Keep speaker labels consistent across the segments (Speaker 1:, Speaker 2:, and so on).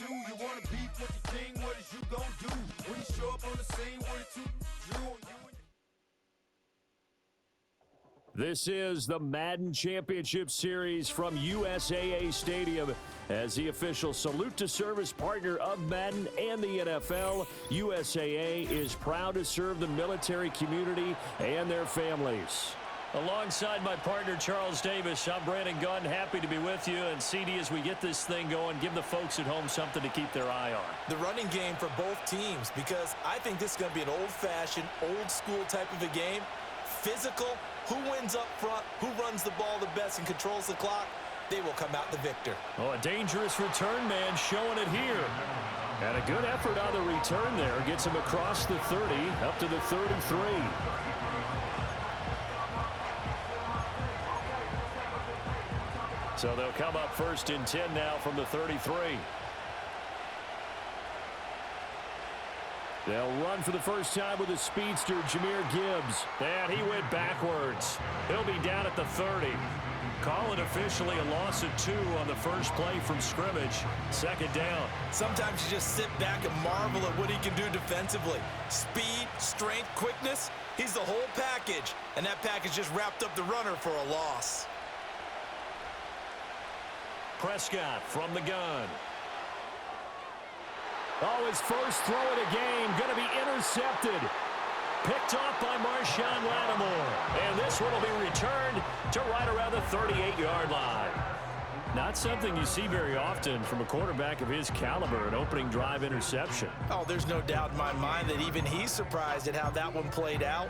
Speaker 1: do. You wanna beef with the king, what is you gon' do? When you show up on the scene with a two, drew on you and
Speaker 2: This is the Madden Championship Series from USAA Stadium. As the official salute to service partner of Madden and the NFL, USAA is proud to serve the military community and their families.
Speaker 3: Alongside my partner, Charles Davis, I'm Brandon Gunn. Happy to be with you. And CD, as we get this thing going, give the folks at home something to keep their eye on.
Speaker 4: The running game for both teams, because I think this is going to be an old-fashioned, old-school type of a game. Physical, who wins up front, who runs the ball the best and controls the clock, they will come out the victor.
Speaker 3: Oh, a dangerous return man showing it here.
Speaker 2: And a good effort on the return there. Gets him across the 30, up to the 33.
Speaker 3: So they'll come up first and 10 now from the 33.
Speaker 2: They'll run for the first time with a speedster, Jahmyr Gibbs.
Speaker 3: And he went backwards. He'll be down at the 30. Call it officially a loss of 2 on the first play from scrimmage. Second down.
Speaker 4: Sometimes you just sit back and marvel at what he can do defensively. Speed, strength, quickness, he's the whole package. And that package just wrapped up the runner for a loss.
Speaker 3: Prescott from the gun.
Speaker 2: Oh, his first throw of the game, going to be intercepted.
Speaker 3: Picked off by Marshawn Lattimore. And this one will be returned to right around the 38-yard line.
Speaker 2: Not something you see very often from a quarterback of his caliber, an opening drive interception.
Speaker 4: Oh, there's no doubt in my mind that even he's surprised at how that one played out.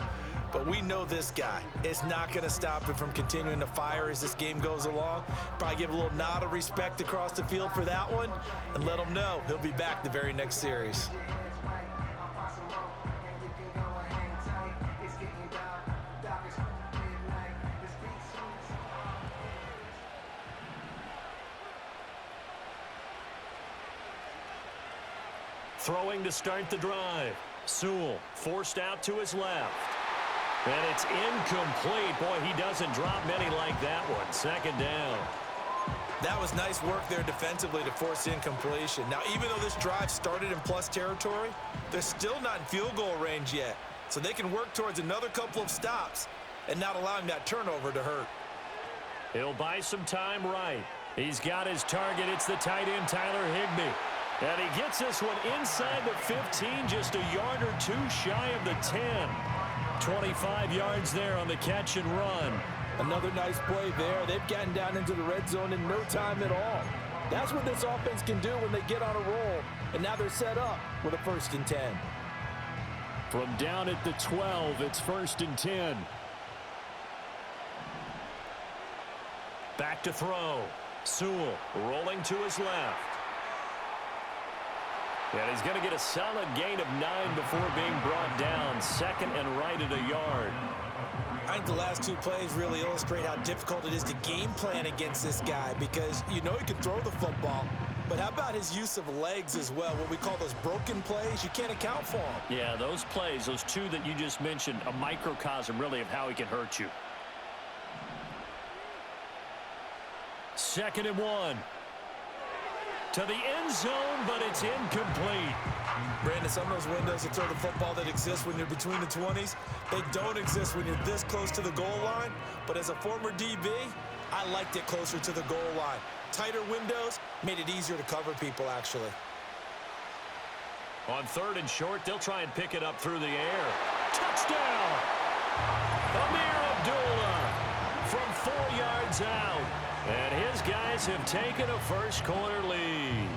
Speaker 4: But we know this guy is not going to stop him from continuing to fire as this game goes along. Probably give a little nod of respect across the field for that one and let him know he'll be back the very next series.
Speaker 3: Throwing to start the drive. Sewell forced out to his left. And it's incomplete. Boy, he doesn't drop many like that one. Second down.
Speaker 4: That was nice work there defensively to force incompletion. Now, even though this drive started in plus territory, they're still not in field goal range yet. So they can work towards another couple of stops and not allowing that turnover to hurt.
Speaker 3: He'll buy some time right. He's got his target. It's the tight end, Tyler Higbee. And he gets this one inside the 15, just a yard or two shy of the 10. 25 yards there on the catch and run.
Speaker 4: Another nice play there. They've gotten down into the red zone in no time at all. That's what this offense can do when they get on a roll. And now they're set up with a 1st and 10.
Speaker 2: From down at the 12, it's 1st and 10.
Speaker 3: Back to throw. Sewell rolling to his left. And he's going to get a solid gain of 9 before being brought down. Second and right at a yard.
Speaker 4: I think the last 2 plays really illustrate how difficult it is to game plan against this guy because you know he can throw the football, but how about his use of legs as well? What we call those broken plays, you can't account for them.
Speaker 3: Yeah, those plays, those 2 that you just mentioned, a microcosm really of how he can hurt you. Second and 1. To the end zone, but it's incomplete.
Speaker 4: Brandon, some of those windows to throw the football that exist when you're between the 20s, they don't exist when you're this close to the goal line. But as a former DB, I liked it closer to the goal line. Tighter windows made it easier to cover people, actually.
Speaker 3: On 3rd and short, they'll try and pick it up through the air. Touchdown! Amir Abdullah from 4 yards out. And his guys have taken a first-quarter lead.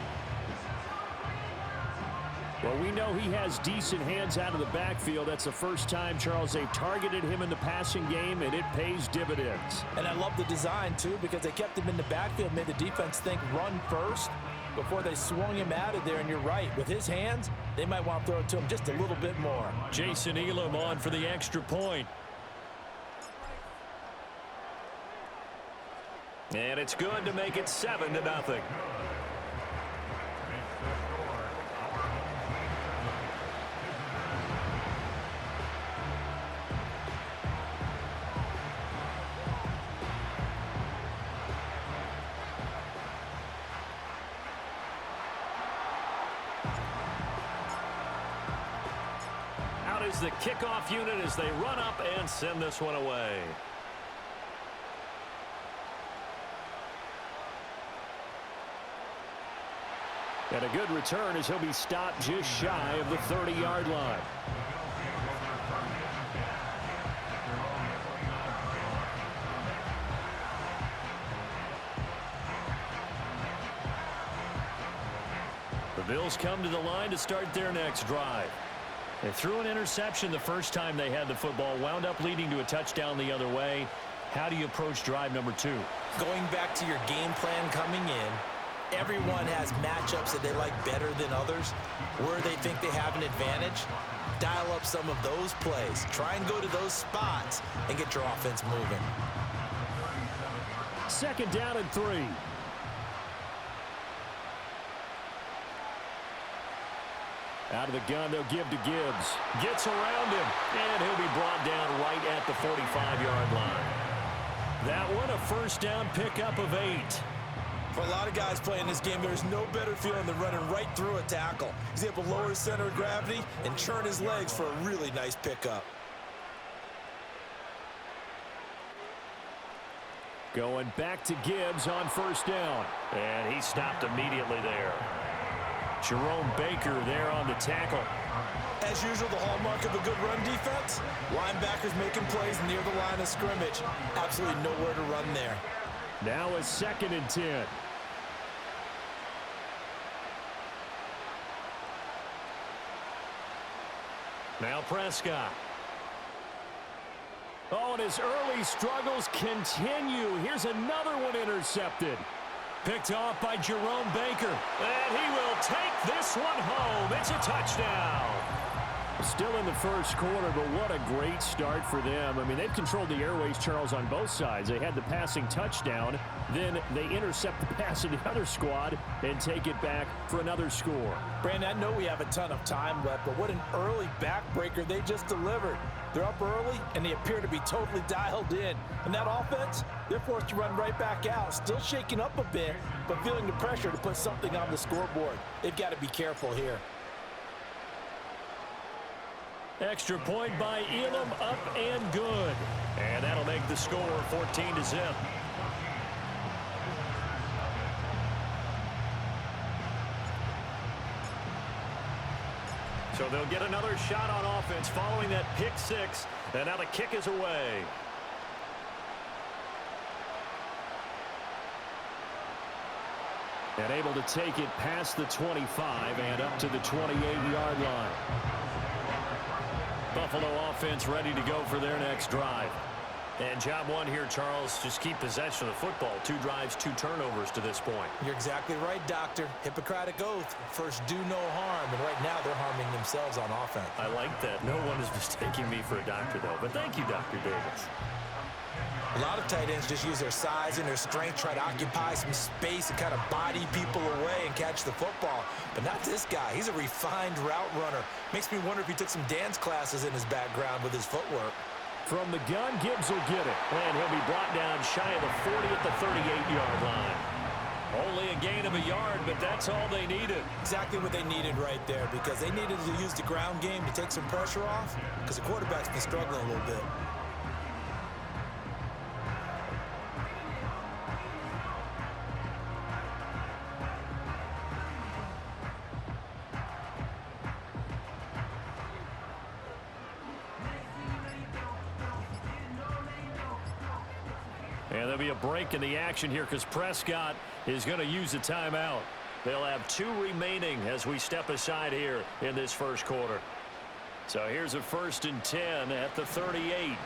Speaker 2: Well, we know he has decent hands out of the backfield. That's the first time, Charles, they've targeted him in the passing game, and it pays dividends.
Speaker 4: And I love the design, too, because they kept him in the backfield, made the defense think run first before they swung him out of there. And you're right, with his hands, they might want to throw it to him just a little bit more.
Speaker 3: Jason Elam on for the extra point. And it's good to make it 7-0. is the kickoff unit as they run up and send this one away.
Speaker 2: And a good return as he'll be stopped just shy of the 30-yard line. The Bills come to the line to start their next drive. They threw an interception the first time they had the football, wound up leading to a touchdown the other way. How do you approach drive number 2?
Speaker 4: Going back to your game plan coming in, everyone has matchups that they like better than others, where they think they have an advantage. Dial up some of those plays. Try and go to those spots and get your offense moving.
Speaker 2: 2nd down and 3. Out of the gun, they'll give to Gibbs. Gets around him, and he'll be brought down right at the 45-yard line. That one, a first down pickup of 8.
Speaker 4: For a lot of guys playing this game, there's no better feeling than running right through a tackle. He's able to lower his center of gravity and churn his legs for a really nice pickup.
Speaker 2: Going back to Gibbs on first down.
Speaker 3: And he stopped immediately there. Jerome Baker there on the tackle.
Speaker 4: As usual, the hallmark of a good run defense, linebackers making plays near the line of scrimmage. Absolutely nowhere to run there.
Speaker 2: Now a 2nd and 10.
Speaker 3: Now Prescott.
Speaker 2: Oh, and his early struggles continue. Here's another one intercepted.
Speaker 3: Picked off by Jerome Baker. And he will take this one home. It's a touchdown.
Speaker 2: Still in the first quarter, but what a great start for them. I mean, they've controlled the airways, Charles, on both sides. They had the passing touchdown. Then they intercept the pass of the other squad and take it back for another score.
Speaker 4: Brandon, I know we have a ton of time left, but what an early backbreaker they just delivered. They're up early, and they appear to be totally dialed in. And that offense, they're forced to run right back out, still shaking up a bit, but feeling the pressure to put something on the scoreboard. They've got to be careful here.
Speaker 3: Extra point by Elam, up and good. And that'll make the score 14-0. So they'll get another shot on offense following that pick 6. And now the kick is away.
Speaker 2: And able to take it past the 25 and up to the 28-yard line.
Speaker 3: Buffalo offense ready to go for their next drive. And job one here, Charles, just keep possession of the football. 2 drives, 2 turnovers to this point.
Speaker 4: You're exactly right, Doctor. Hippocratic oath. First, do no harm. And right now, they're harming themselves on offense.
Speaker 3: I like that. No one is mistaking me for a doctor, though. But thank you, Dr. Davis.
Speaker 4: A lot of tight ends just use their size and their strength, try to occupy some space and kind of body people away and catch the football. But not this guy. He's a refined route runner. Makes me wonder if he took some dance classes in his background with his footwork.
Speaker 2: From the gun, Gibbs will get it.
Speaker 3: And he'll be brought down shy of the 40 at the 38-yard line. Only a gain of a yard, but that's all they needed.
Speaker 4: Exactly what they needed right there, because they needed to use the ground game to take some pressure off, because the quarterback's been struggling a little bit.
Speaker 3: And there'll be a break in the action here because Prescott is going to use a timeout. They'll have 2 remaining as we step aside here in this first quarter. So here's a 1st and 10 at the 38.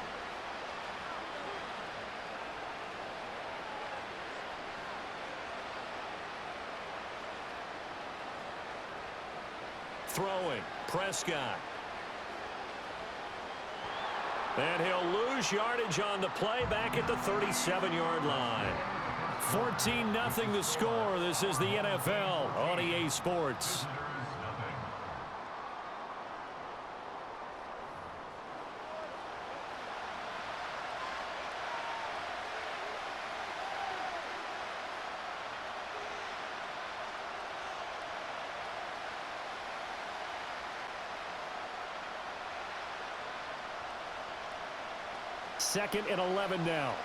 Speaker 3: Throwing, Prescott. And he'll lose yardage on the play back at the 37-yard line. 14-0 the score. This is the NFL on EA Sports.
Speaker 2: 2nd and 11 now.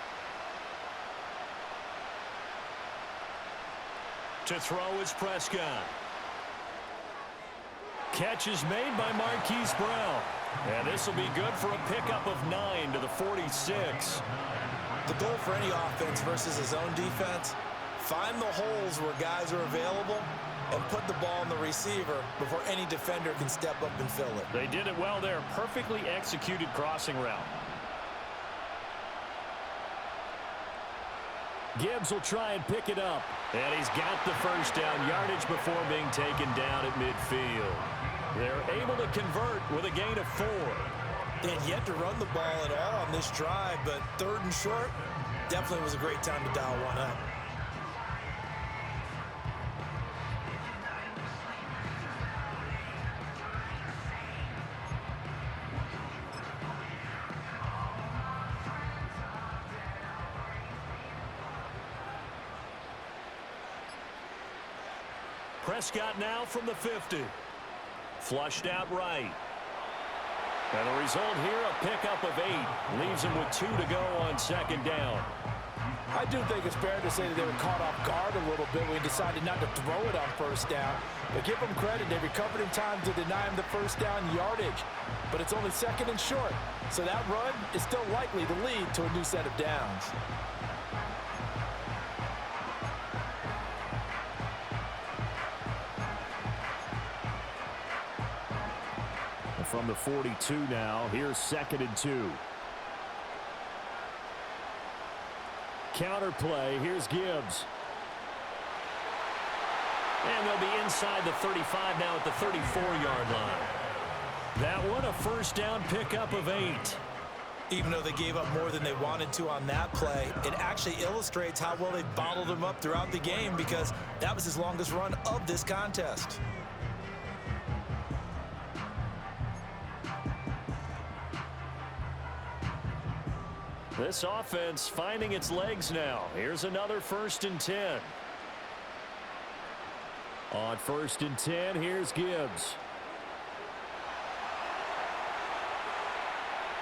Speaker 3: To throw is Prescott.
Speaker 2: Catch is made by Marquise Brown. And this will be good for a pickup of 9 to the 46.
Speaker 4: The goal for any offense versus his own defense, find the holes where guys are available and put the ball on the receiver before any defender can step up and fill it.
Speaker 3: They did it well there. Perfectly executed crossing route.
Speaker 2: Gibbs will try and pick it up.
Speaker 3: And he's got the first down yardage before being taken down at midfield. They're able to convert with a gain of 4.
Speaker 4: They had yet to run the ball at all on this drive, but 3rd and short definitely was a great time to dial one up.
Speaker 3: Prescott now from the 50. Flushed out right.
Speaker 2: And the result here, a pickup of 8. Leaves him with 2 to go on 2nd down.
Speaker 5: I do think it's fair to say that they were caught off guard a little bit when he decided not to throw it on 1st down. But give them credit, they recovered in time to deny him the 1st down yardage. But it's only 2nd and short, so that run is still likely to lead to a new set of downs.
Speaker 2: From the 42 now, here's 2nd and 2. Counter play, here's Gibbs.
Speaker 3: And they'll be inside the 35 now at the 34-yard line.
Speaker 2: That one, a 1st down pickup of 8.
Speaker 4: Even though they gave up more than they wanted to on that play, it actually illustrates how well they bottled him up throughout the game because that was his longest run of this contest.
Speaker 2: This offense finding its legs now. Here's another 1st and 10. On 1st and 10, here's Gibbs.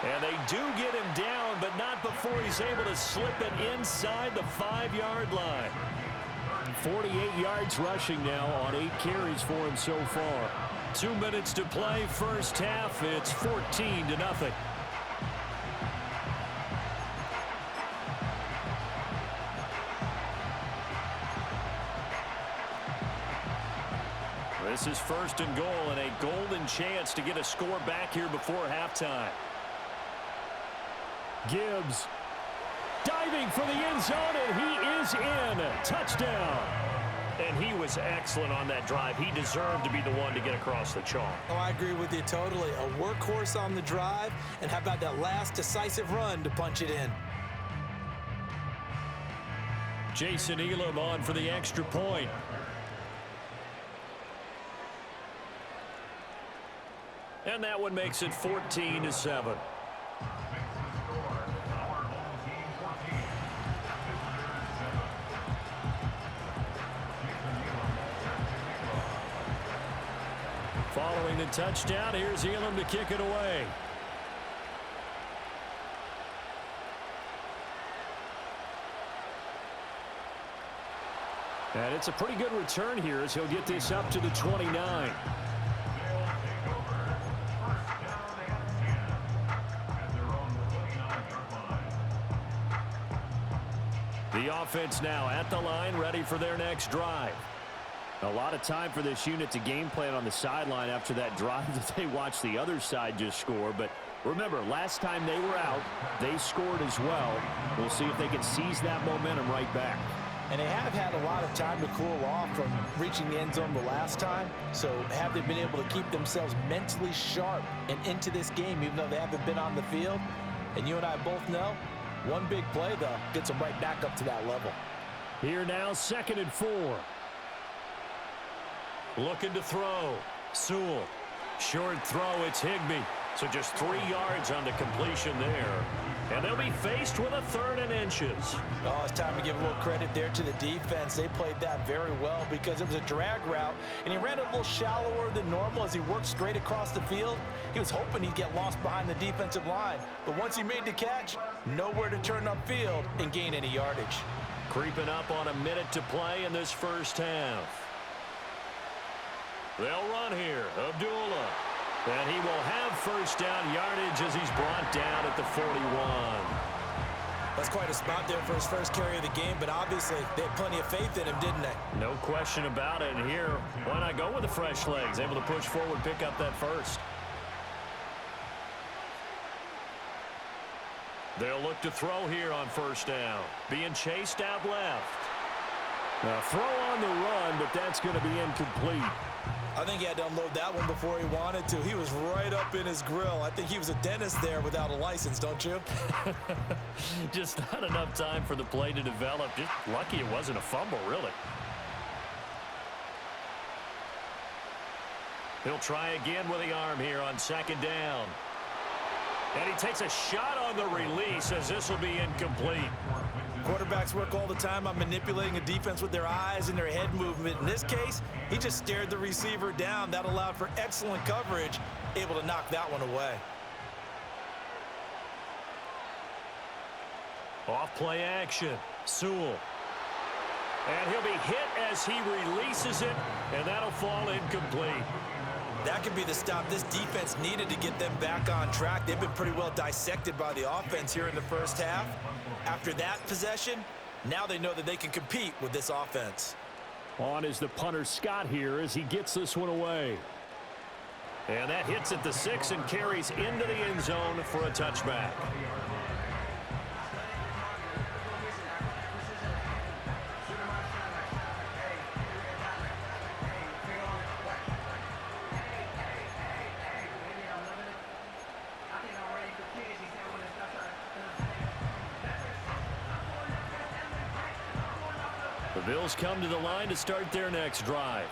Speaker 3: And they do get him down, but not before he's able to slip it inside the 5-yard line.
Speaker 2: 48 yards rushing now on 8 carries for him so far.
Speaker 3: 2 minutes to play, 1st half. It's 14-0.
Speaker 2: This is 1st and goal and a golden chance to get a score back here before halftime. Gibbs diving for the end zone, and he is in. Touchdown.
Speaker 3: And he was excellent on that drive. He deserved to be the one to get across the chalk.
Speaker 4: Oh, I agree with you totally. A workhorse on the drive, and how about that last decisive run to punch it in?
Speaker 2: Jason Elam on for the extra point.
Speaker 3: And that one makes it 14-7.
Speaker 2: Following the touchdown, here's Elam to kick it away. And it's a pretty good return here as he'll get this up to the 29. The offense now at the line, ready for their next drive. A lot of time for this unit to game plan on the sideline after that drive that they watched the other side just score. But remember, last time they were out, they scored as well. We'll see if they can seize that momentum right back.
Speaker 5: And they have had a lot of time to cool off from reaching the end zone the last time. So have they been able to keep themselves mentally sharp and into this game even though they haven't been on the field? And you and I both know, one big play, though, gets them right back up to that level.
Speaker 2: Here now, 2nd and 4.
Speaker 3: Looking to throw. Sewell. Short throw, it's Higbee. So just 3 yards on the completion there. And they'll be faced with a 3rd and inches.
Speaker 4: Oh, it's time to give a little credit there to the defense. They played that very well because it was a drag route, and he ran it a little shallower than normal as he worked straight across the field. He was hoping he'd get lost behind the defensive line, but once he made the catch, nowhere to turn upfield and gain any yardage.
Speaker 3: Creeping up on a minute to play in this first half. They'll run here. Abdullah. And he will have first down yardage as he's brought down at the 41.
Speaker 4: That's quite a spot there for his first carry of the game, but obviously they had plenty of faith in him, didn't they?
Speaker 3: No question about it. And here, why not go with the fresh legs? Able to push forward, pick up that first. They'll look to throw here on first down. Being chased out left.
Speaker 2: A throw on the run, but that's going to be incomplete.
Speaker 4: I think he had to unload that one before he wanted to. He was right up in his grill. I think he was a dentist there without a license, don't you?
Speaker 3: Just not enough time for the play to develop. Just lucky it wasn't a fumble, really. He'll try again with the arm here on 2nd down. And he takes a shot on the release as this will be incomplete.
Speaker 4: Quarterbacks work all the time on manipulating a defense with their eyes and their head movement. In this case, he just stared the receiver down. That allowed for excellent coverage, able to knock that one away.
Speaker 3: Off play action. Sewell. And he'll be hit as he releases it, and that'll fall incomplete.
Speaker 4: That could be the stop this defense needed to get them back on track. They've been pretty well dissected by the offense here in the first half. After that possession, now they know that they can compete with this offense.
Speaker 2: On is the punter Scott here as he gets this one away.
Speaker 3: And that hits at the 6 and carries into the end zone for a touchback. The Bills come to the line to start their next drive.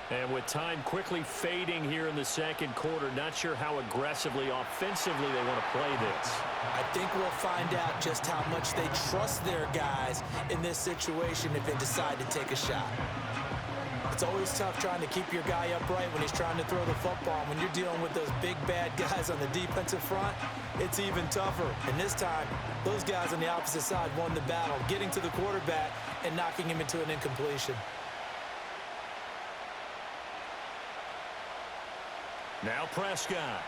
Speaker 3: And with time quickly fading here in the second quarter, not sure how aggressively, offensively they want to play this.
Speaker 4: I think we'll find out just how much they trust their guys in this situation if they decide to take a shot. It's always tough trying to keep your guy upright when he's trying to throw the football. When you're dealing with those big, bad guys on the defensive front, it's even tougher. And this time, those guys on the opposite side won the battle, getting to the quarterback and knocking him into an incompletion.
Speaker 3: Now Prescott.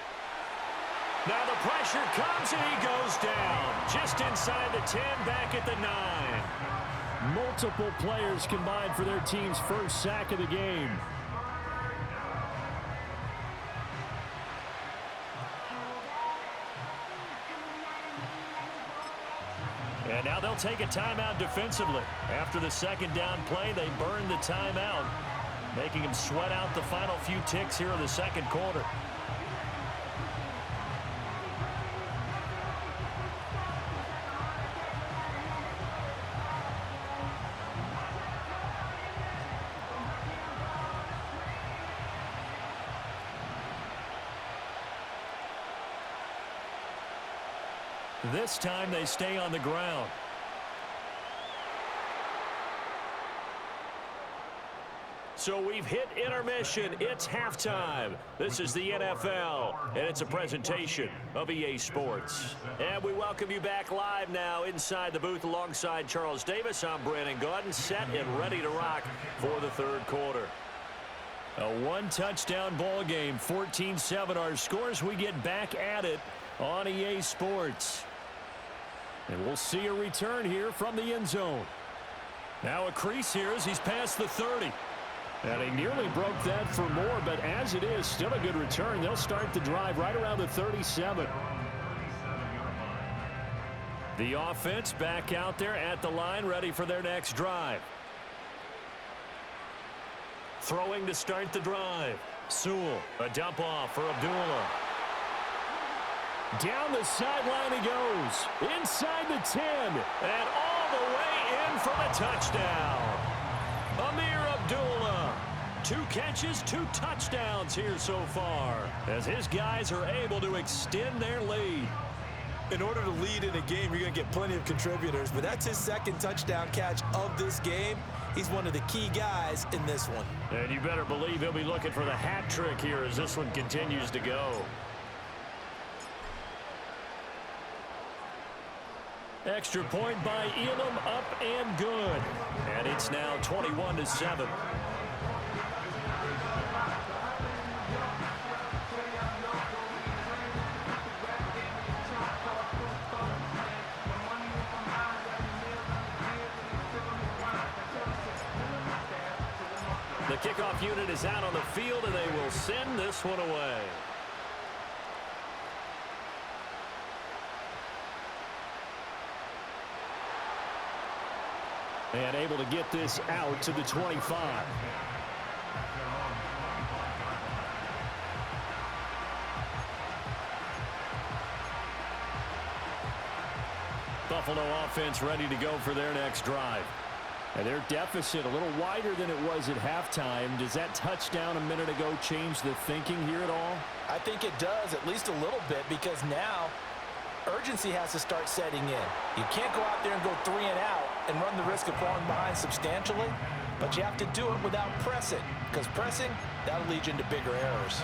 Speaker 3: Now the pressure comes and he goes down. Just inside the 10, back at the 9.
Speaker 2: Multiple players combined for their team's first sack of the game.
Speaker 3: And now they'll take a timeout defensively. After the second down play, they burn the timeout, making him sweat out the final few ticks here in the second quarter. This time they stay on the ground. So we've hit intermission. It's halftime. This is the NFL, and it's a presentation of EA Sports. And we welcome you back live now inside the booth alongside Charles Davis. I'm Brandon Gaudin, set and ready to rock for the third quarter.
Speaker 2: A one-touchdown ball game, 14-7 our scores. We get back at it on EA Sports. And we'll see a return here from the end zone. Now a crease here as he's past the 30. And he nearly broke that for more, but as it is, still a good return. They'll start the drive right around the 37.
Speaker 3: The offense back out there at the line, ready for their next drive. Throwing to start the drive. Sewell, a dump off for Abdullah.
Speaker 2: Down the sideline he goes. Inside the 10.
Speaker 3: And all the way in for the touchdown. Abdullah. 2 catches, 2 touchdowns here so far, as his guys are able to extend their lead.
Speaker 4: In order to lead in a game, you're going to get plenty of contributors, but that's his 2nd touchdown catch of this game. He's one of the key guys in this one.
Speaker 3: And you better believe he'll be looking for the hat trick here as this one continues to go. Extra point by Elam, up and good. And it's now 21-7. The kickoff unit is out on the field, and they will send this one away. And able to get this out to the 25. Buffalo offense ready to go for their next drive. And their deficit a little wider than it was at halftime. Does that touchdown a minute ago change the thinking here at all?
Speaker 5: I think it does, at least a little bit, because now urgency has to start setting in. You can't go out there and go 3 and out and run the risk of falling behind substantially, but you have to do it without pressing, because pressing, that'll lead you into bigger errors.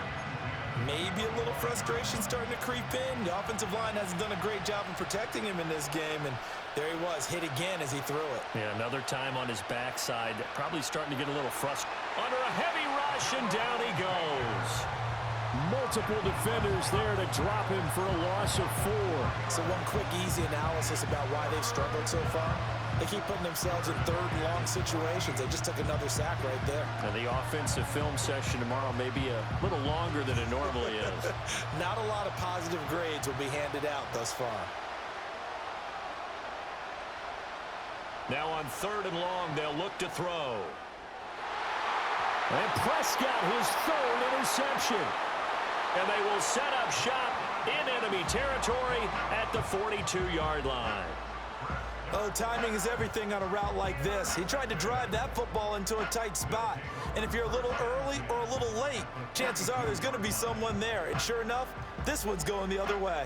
Speaker 4: Maybe a little frustration starting to creep in. The offensive line hasn't done a great job of protecting him in this game, and there he was, hit again as he threw it.
Speaker 3: Yeah, another time on his backside, probably starting to get a little frustrated. Under a heavy rush, and down he goes.
Speaker 2: Multiple defenders there to drop him for a loss of 4.
Speaker 4: So one quick, easy analysis about why they've struggled so far. They keep putting themselves in 3rd and long situations. They just took another sack right there.
Speaker 3: And the offensive film session tomorrow may be a little longer than it normally is.
Speaker 4: Not a lot of positive grades will be handed out thus far.
Speaker 3: Now on 3rd and long, they'll look to throw.
Speaker 2: And Prescott, his 3rd interception.
Speaker 3: And they will set up shop in enemy territory at the 42-yard line.
Speaker 4: Oh, timing is everything on a route like this. He tried to drive that football into a tight spot. And if you're a little early or a little late, chances are there's going to be someone there. And sure enough, this one's going the other way.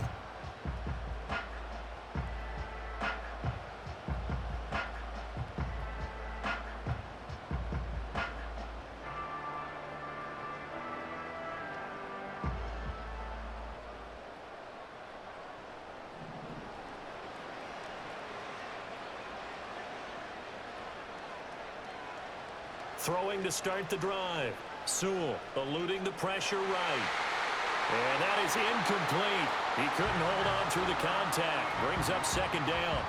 Speaker 3: Throwing to start the drive. Sewell eluding the pressure right. And that is incomplete. He couldn't hold on through the contact. Brings up 2nd down.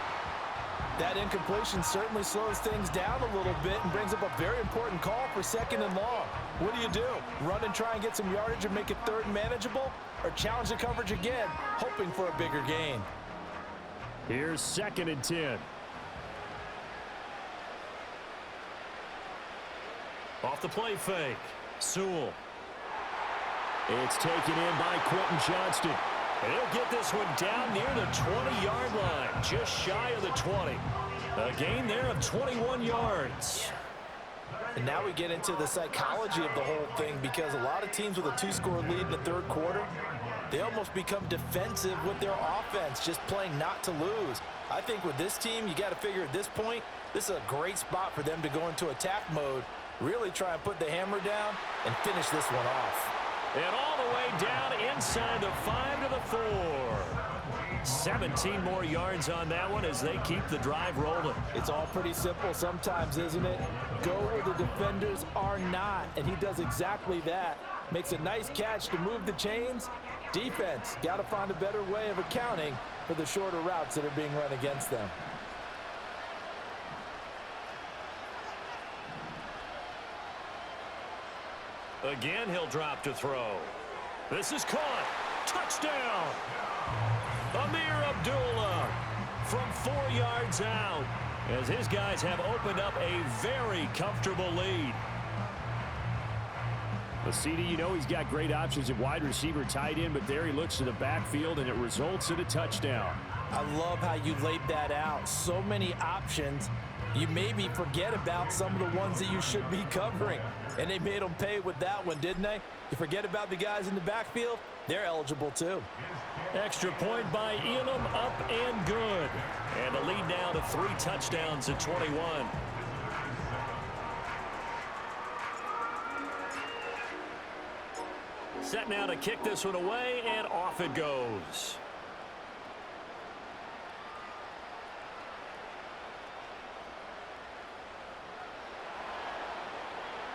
Speaker 5: That incompletion certainly slows things down a little bit and brings up a very important call for 2nd and long. What do? Run and try and get some yardage and make it 3rd and manageable? Or challenge the coverage again, hoping for a bigger gain?
Speaker 2: Here's 2nd and 10.
Speaker 3: Off the play fake. Sewell.
Speaker 2: It's taken in by Quentin Johnston.
Speaker 3: And he'll get this one down near the 20-yard line, just shy of the 20. A gain there of 21 yards.
Speaker 5: And now we get into the psychology of the whole thing, because a lot of teams with a 2-score lead in the 3rd quarter, they almost become defensive with their offense, just playing not to lose. I think with this team, you got to figure at this point, this is a great spot for them to go into attack mode, really try and put the hammer down and finish this one off.
Speaker 3: And all the way down inside the 5 to the 4. 17 more yards on that one as they keep the drive rolling.
Speaker 5: It's all pretty simple sometimes, isn't it? Go where the defenders are not, and he does exactly that. Makes a nice catch to move the chains. Defense, got to find a better way of accounting for the shorter routes that are being run against them.
Speaker 3: Again, he'll drop to throw. This is caught. Touchdown. Amir Abdullah from 4 yards out, as his guys have opened up a very comfortable lead.
Speaker 2: The CD, you know he's got great options at wide receiver, tight end, but there he looks to the backfield, and it results in a touchdown.
Speaker 5: I love how you laid that out. So many options, you maybe forget about some of the ones that you should be covering. And they made them pay with that one, didn't they? You forget about the guys in the backfield, they're eligible too.
Speaker 3: Extra point by Elam, up and good. And the lead now to 3 touchdowns at 21. Set now to kick this one away, and off it goes.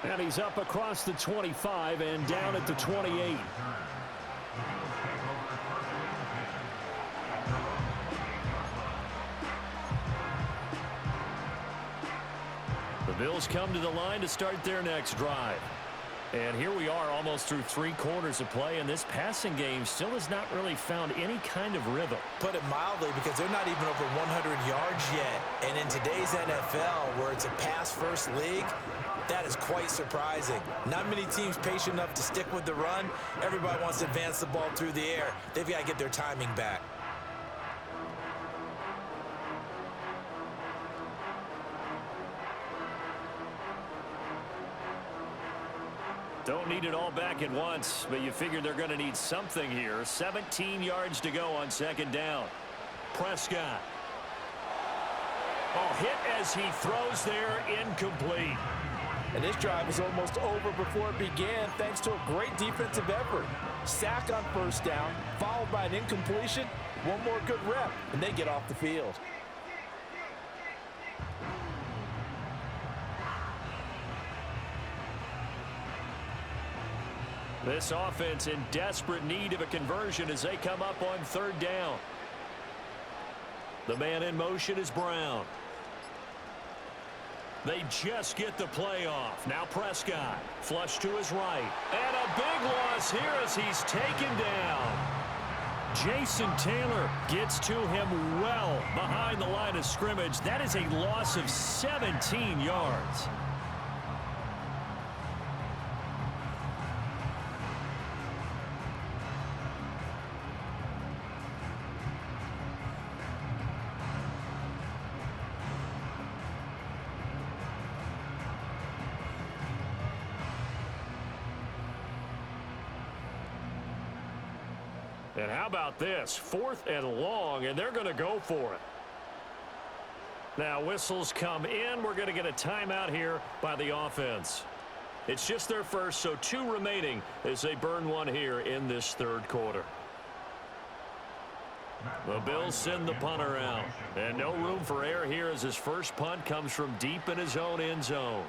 Speaker 2: And he's up across the 25 and down at the 28.
Speaker 3: The Bills come to the line to start their next drive. And here we are almost through 3 quarters of play, and this passing game still has not really found any kind of rhythm.
Speaker 4: Put it mildly, because they're not even over 100 yards yet. And in today's NFL, where it's a pass-first league, that is quite surprising. Not many teams patient enough to stick with the run. Everybody wants to advance the ball through the air. They've got to get their timing back.
Speaker 3: Don't need it all back at once, but you figure they're going to need something here. 17 yards to go on second down. Prescott. Oh, hit as he throws there, incomplete.
Speaker 5: And this drive is almost over before it began thanks to a great defensive effort. Sack on first down, followed by an incompletion. One more good rep, and they get off the field.
Speaker 3: This offense in desperate need of a conversion as they come up on third down. The man in motion is Brown. They just get the play off. Now Prescott, flush to his right. And a big loss here as he's taken down. Jason Taylor gets to him well behind the line of scrimmage. That is a loss of 17 yards. And how about this? 4th and long, and they're going to go for it. Now whistles come in. We're going to get a timeout here by the offense. It's just their first, so 2 remaining as they burn one here in this third quarter. The Bills send the punter out. And no room for error here as his first punt comes from deep in his own end zone.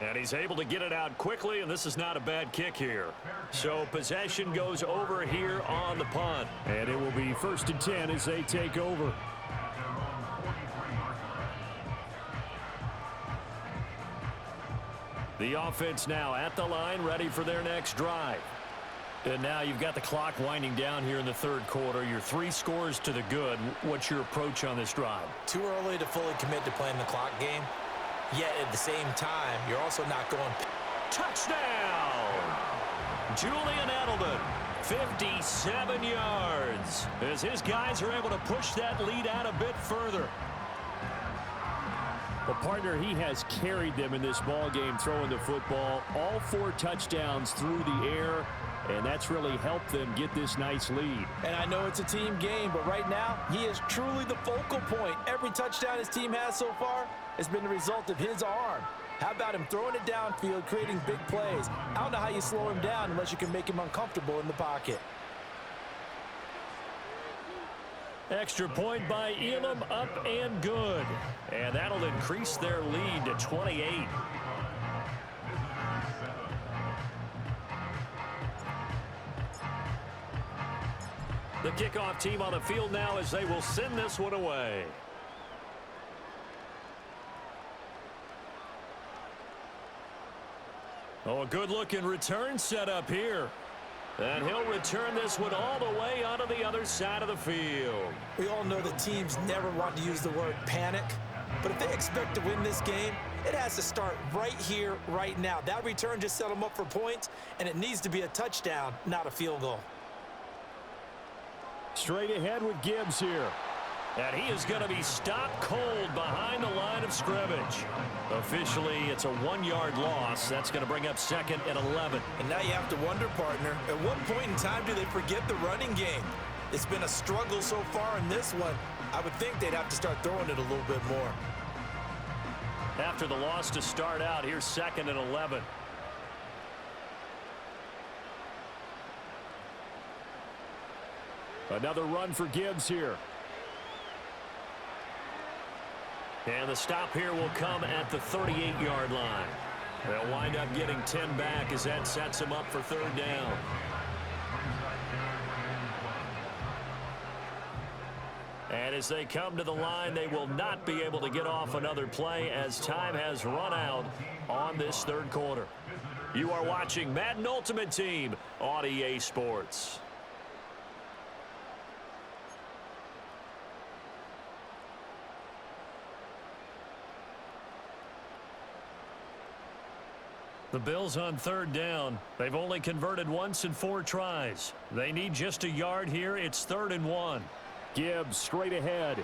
Speaker 3: And he's able to get it out quickly, and this is not a bad kick here. So possession goes over here on the punt.
Speaker 2: And it will be 1st and 10 as they take over.
Speaker 3: The offense now at the line, ready for their next drive. And now you've got the clock winding down here in the third quarter. You're 3 scores to the good. What's your approach on this drive?
Speaker 4: Too early to fully commit to playing the clock game. Yet at the same time, you're also not going.
Speaker 3: Touchdown! Julian Edelman, 57 yards. As his guys are able to push that lead out a bit further.
Speaker 2: The partner, he has carried them in this ball game throwing the football. All 4 touchdowns through the air, and that's really helped them get this nice lead.
Speaker 5: And I know it's a team game, but right now, he is truly the focal point. Every touchdown his team has so far has been the result of his arm. How about him throwing it downfield, creating big plays? I don't know how you slow him down unless you can make him uncomfortable in the pocket.
Speaker 3: Extra point by Elam, up and good. And that'll increase their lead to 28. The kickoff team on the field now as they will send this one away. Oh, a good-looking return set up here. And he'll return this one all the way onto the other side of the field.
Speaker 4: We all know that teams never want to use the word panic, but if they expect to win this game, it has to start right here, right now. That return just set them up for points, and it needs to be a touchdown, not a field goal.
Speaker 2: Straight ahead with Gibbs here.
Speaker 3: And he is going to be stopped cold behind the line of scrimmage. Officially, it's a 1-yard loss. That's going to bring up 2nd and 11.
Speaker 4: And now you have to wonder, partner, at what point in time do they forget the running game? It's been a struggle so far in this one. I would think they'd have to start throwing it a little bit more.
Speaker 3: After the loss to start out, here's 2nd and 11.
Speaker 2: Another run for Gibbs here.
Speaker 3: And the stop here will come at the 38-yard line. They'll wind up getting 10 back as that sets them up for 3rd down. And as they come to the line, they will not be able to get off another play as time has run out on this 3rd quarter. You are watching Madden Ultimate Team on EA Sports. The Bills on 3rd down. They've only converted once in 4 tries. They need just a yard here. It's 3rd and 1.
Speaker 2: Gibbs straight ahead.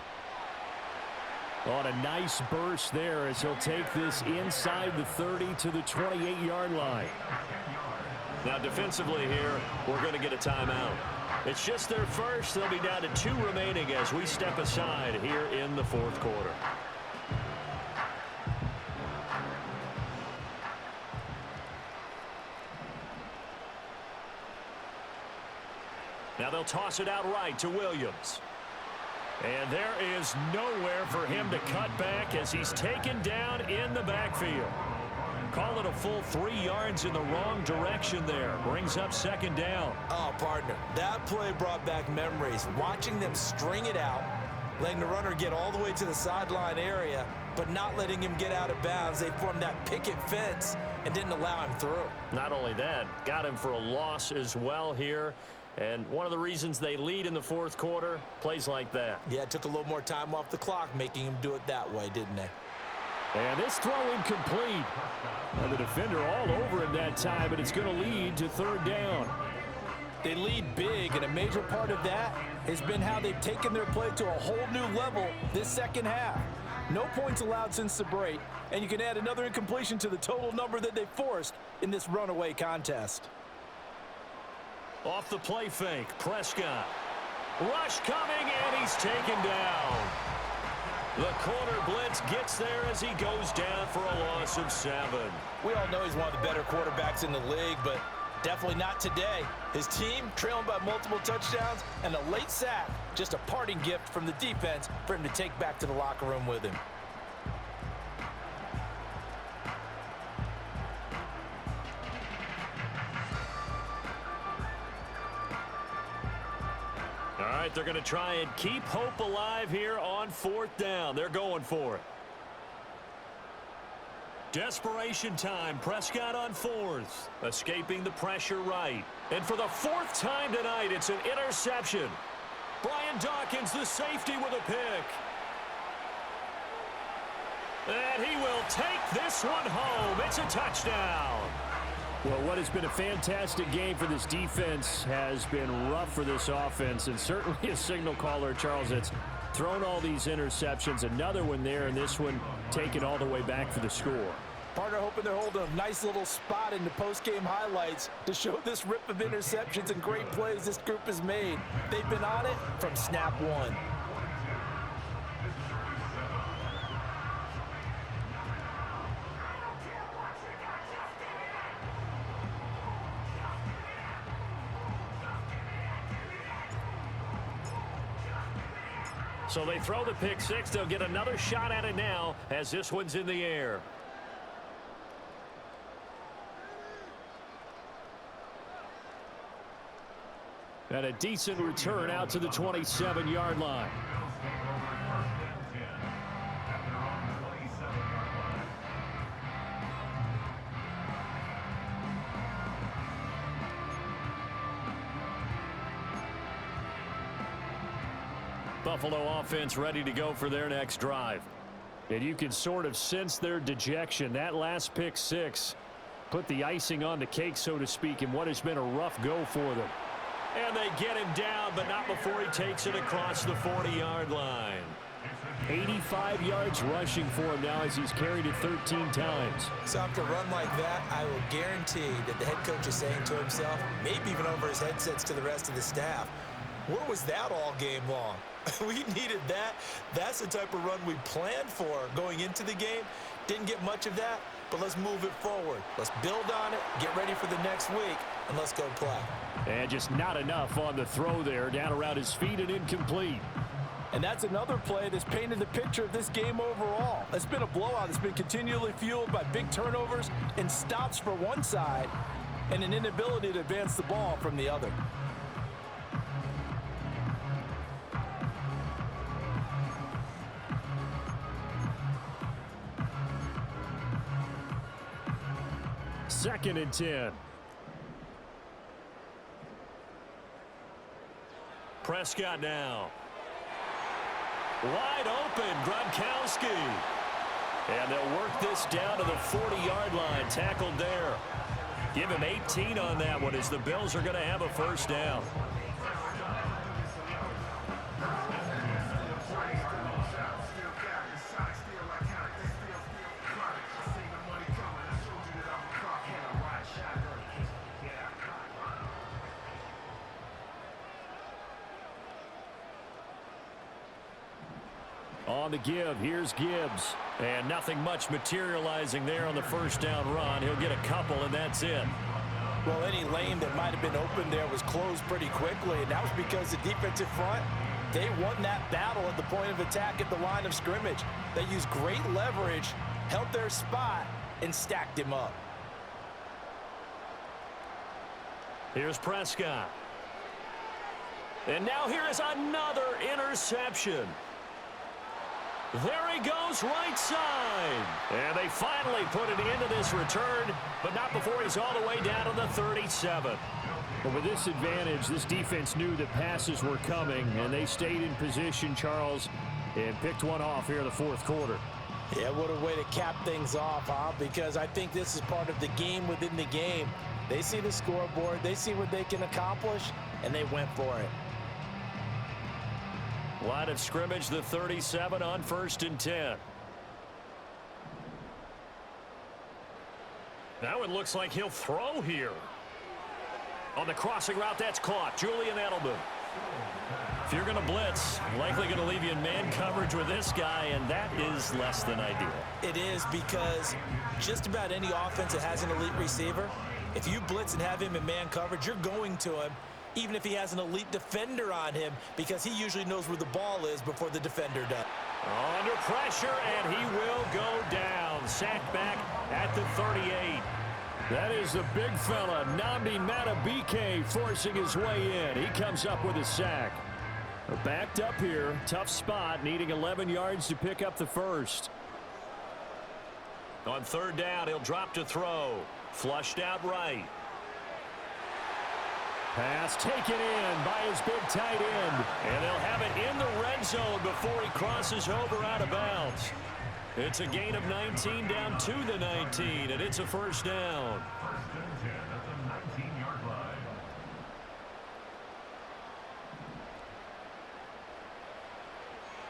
Speaker 2: On a nice burst there as he'll take this inside the 30 to the 28-yard line.
Speaker 3: Now defensively here, we're going to get a timeout. It's just their first. They'll be down to 2 remaining as we step aside here in the 4th quarter. Now they'll toss it out right to Williams. And there is nowhere for him to cut back as he's taken down in the backfield. Call it a full 3 yards in the wrong direction there. Brings up 2nd down.
Speaker 4: Oh, partner, that play brought back memories. Watching them string it out, letting the runner get all the way to the sideline area, but not letting him get out of bounds. They formed that picket fence and didn't allow him through.
Speaker 3: Not only that, got him for a loss as well here. And one of the reasons they lead in the 4th quarter, plays like that.
Speaker 4: Yeah, it took a little more time off the clock, making him do it that way, didn't they?
Speaker 2: And this throw incomplete. And the defender all over him that time, but it's going to lead to 3rd down.
Speaker 5: They lead big, and a major part of that has been how they've taken their play to a whole new level this 2nd half. No points allowed since the break, and you can add another incompletion to the total number that they forced in this runaway contest.
Speaker 3: Off the play fake, Prescott. Rush coming, and he's taken down. The corner blitz gets there as he goes down for a loss of 7.
Speaker 4: We all know he's one of the better quarterbacks in the league, but definitely not today. His team trailing by multiple touchdowns and a late sack. Just a parting gift from the defense for him to take back to the locker room with him.
Speaker 3: All right, they're going to try and keep hope alive here on 4th down. They're going for it. Desperation time. Prescott on 4th. Escaping the pressure right. And for the 4th time tonight, it's an interception. Brian Dawkins, the safety, with a pick. And he will take this one home. It's a touchdown.
Speaker 2: Well, what has been a fantastic game for this defense has been rough for this offense, and certainly a signal caller, Charles, that's thrown all these interceptions. Another one there, and this one taken all the way back for the score.
Speaker 5: Partner hoping they're holding a nice little spot in the post-game highlights to show this rip of interceptions and great plays this group has made. They've been on it from snap 1.
Speaker 3: So they throw the pick 6. They'll get another shot at it now as this one's in the air.
Speaker 2: And a decent return out to the 27-yard line.
Speaker 3: Buffalo offense ready to go for their next drive.
Speaker 2: And you can sort of sense their dejection. That last pick 6 put the icing on the cake, so to speak, in what has been a rough go for them.
Speaker 3: And they get him down, but not before he takes it across the 40-yard line.
Speaker 2: 85 yards rushing for him now as he's carried it 13 times.
Speaker 4: So after a run like that, I will guarantee that the head coach is saying to himself, maybe even over his headsets to the rest of the staff, where was that all game long? We needed that. That's the type of run we planned for going into the game. Didn't get much of that, but let's move it forward. Let's build on it, get ready for the next week, and let's go play.
Speaker 2: And just not enough on the throw there, down around his feet and incomplete.
Speaker 5: And that's another play that's painted the picture of this game overall. It's been a blowout. It's been continually fueled by big turnovers and stops for one side and an inability to advance the ball from the other.
Speaker 2: Second and 10.
Speaker 3: Prescott now. Wide open, Gronkowski. And they'll work this down to the 40-yard line, tackled there. Give him 18 on that one as the Bills are going to have a first down.
Speaker 2: On the give, here's Gibbs.
Speaker 3: And nothing much materializing there on the first down run. He'll get a couple, and that's it.
Speaker 5: Well, any lane that might have been open there was closed pretty quickly, and that was because the defensive front, they won that battle at the point of attack at the line of scrimmage. They used great leverage, held their spot, and stacked him up.
Speaker 3: Here's Prescott. And now here is another interception. There he goes, right side. And they finally put it into this return, but not before he's all the way down to the 37.
Speaker 2: But with this advantage, this defense knew that passes were coming, and they stayed in position, Charles, and picked one off here in the fourth quarter.
Speaker 5: Yeah, what a way to cap things off, huh? Because I think this is part of the game within the game. They see the scoreboard, they see what they can accomplish, and they went for it.
Speaker 3: Line of scrimmage, the 37 on 1st and 10. Now it looks like he'll throw here. On the crossing route, that's caught. Julian Edelman. If you're going to blitz, likely going to leave you in man coverage with this guy, and that is less than ideal.
Speaker 4: It is, because just about any offense that has an elite receiver, if you blitz and have him in man coverage, you're going to him, even if he has an elite defender on him, because he usually knows where the ball is before the defender does.
Speaker 3: Under pressure, and he will go down. Sacked back at the 38.
Speaker 2: That is the big fella, Nnamdi Madubuike, forcing his way in. He comes up with a sack. Backed up here, tough spot, needing 11 yards to pick up the first.
Speaker 3: On 3rd down, he'll drop to throw. Flushed out right.
Speaker 2: Pass taken in by his big tight end.
Speaker 3: And they'll have it in the red zone before he crosses over out of bounds. It's a gain of 19 down to the 19, and it's a first down.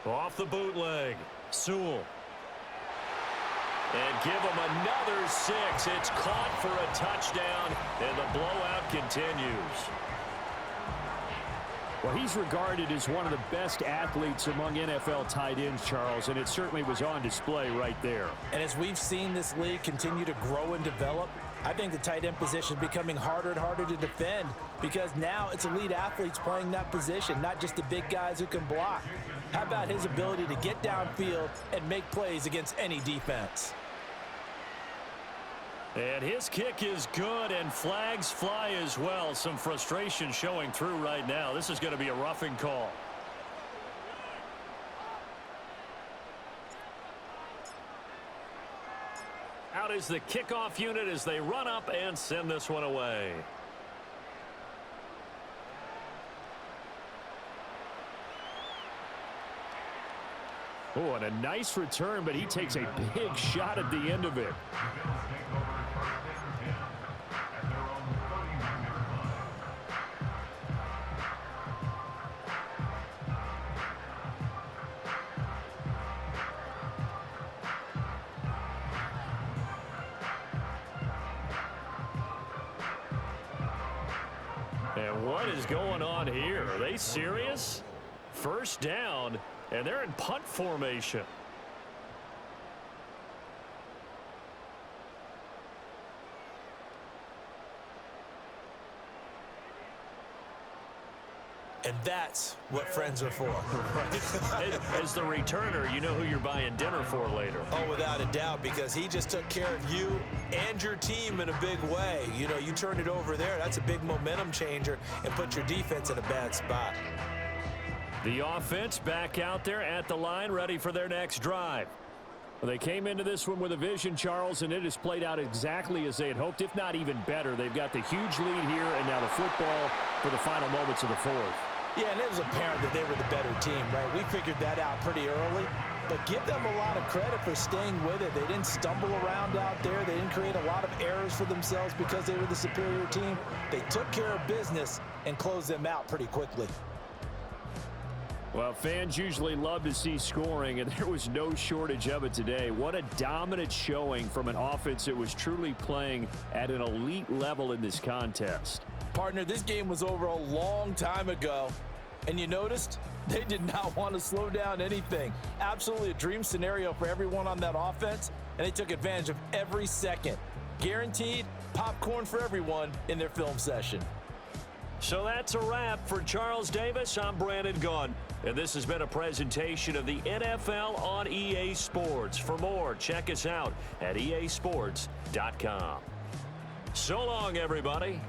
Speaker 3: Off the bootleg, Sewell. And give him another 6. It's caught for a touchdown, and the blowout continues.
Speaker 2: Well, he's regarded as one of the best athletes among NFL tight ends, Charles, and it certainly was on display right there.
Speaker 5: And as we've seen this league continue to grow and develop, I think the tight end position is becoming harder and harder to defend, because now it's elite athletes playing that position, not just the big guys who can block. How about his ability to get downfield and make plays against any defense?
Speaker 3: And his kick is good, and flags fly as well. Some frustration showing through right now. This is going to be a roughing call. Out is the kickoff unit as they run up and send this one away.
Speaker 2: Oh, and a nice return, but he takes a big shot at the end of it.
Speaker 3: And what is going on here? Are they serious? First down, and they're in punt formation.
Speaker 4: And that's what friends are for.
Speaker 3: Right. As the returner, you know who you're buying dinner for later.
Speaker 4: Oh, without a doubt, because he just took care of you and your team in a big way. You know, you turned it over there. That's a big momentum changer and put your defense in a bad spot.
Speaker 3: The offense back out there at the line, ready for their next drive.
Speaker 2: Well, they came into this one with a vision, Charles, and it has played out exactly as they had hoped, if not even better. They've got the huge lead here, and now the football for the final moments of the fourth.
Speaker 5: Yeah, and it was apparent that they were the better team, right? We figured that out pretty early. But give them a lot of credit for staying with it. They didn't stumble around out there. They didn't create a lot of errors for themselves because they were the superior team. They took care of business and closed them out pretty quickly.
Speaker 2: Well, fans usually love to see scoring, and there was no shortage of it today. What a dominant showing from an offense that was truly playing at an elite level in this contest.
Speaker 5: Partner, this game was over a long time ago, and you noticed they did not want to slow down anything. Absolutely a dream scenario for everyone on that offense, and they took advantage of every second. Guaranteed popcorn for everyone in their film session.
Speaker 3: So that's a wrap for Charles Davis. I'm Brandon Gunn, and this has been a presentation of the NFL on EA Sports. For more, check us out at easports.com. So long, everybody.